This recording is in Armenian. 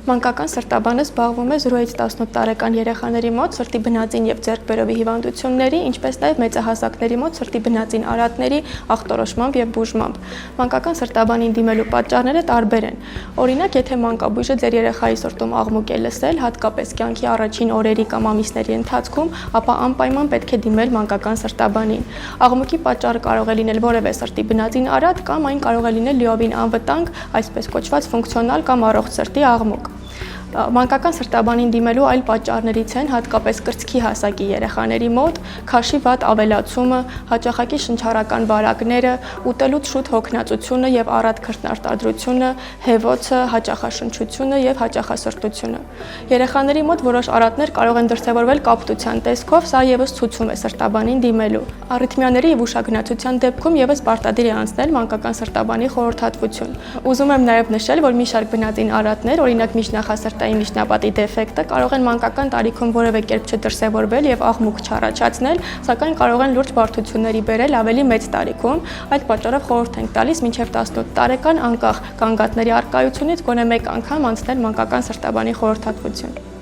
Մանկական սրտաբանը զբաղվում է 0-ից 18 տարեկան երեխաների մոտ սրտի բնածին և ձեռքբերովի հիվանդությունների, ինչպես նաև մեծահասակների մոտ սրտի բնածին արատների ախտորոշմամբ և բուժմամբ։ Մանկական սրտաբանին դիմելու պատճառները տարբեր են։ Օրինակ, եթե մանկաբույժը ձեր երեխայի սրտում աղմուկ է լսել, հատկապես կյանքի առաջին օրերի կամ ամիսների ընթացքում, ապա անպայման պետք է դիմել մանկական սրտաբանին։ Աղմուկի պատճառը կարող է լինել որևէ սրտի բնածին արատ կամ այն կարող է լինել լիովին անվտանգ, այսպես կոչված ֆունկցիոնալ կամ առողջ սրտի աղմուկ։ Մանկական սրտաբանին դիմելու այլ պատճառներից են հատկապես կրծքի հասակի երեխաների մոտ քաշի վատ ավելացումը, հաճախակի շնչառական վարակները, ուտելուց շուտ հոգնածությունը և առատ քրտնարտադրությունը, հեվոցը, հաճախաշնչությունը և հաճախասրտությունը։ Երեխաների մոտ որոշ առատներ կարող են դրսևորվել կապտության տեսքով, սա ևս ցուցում է սրտաբանին դիմելու։ Առիթմիաների և ուշագնացության դեպքում ևս պարտադիր է անցնել մանկական սրտաբանի խորհրդատվություն։ Ուզում եմ նաև նշել, որ մի շարք բնածին արատներ, օրինակ միջնախասրտային միջնապատի դեֆեկտը, կարող են մանկական տարիքում որևէ կերպ չդրսևորվել և աղմուկ չառաջացնել, սակայն կարող են լուրջ բարդությունների բերել ավելի մեծ տարիքում։ Այդ պատճառով խորհուրդ ենք տալիս մինչև 18 տարեկան անկախ կանգատների առկայությունից գոնե մեկ անգամ անցնել մանկական սրտաբանի խորհրդատվություն։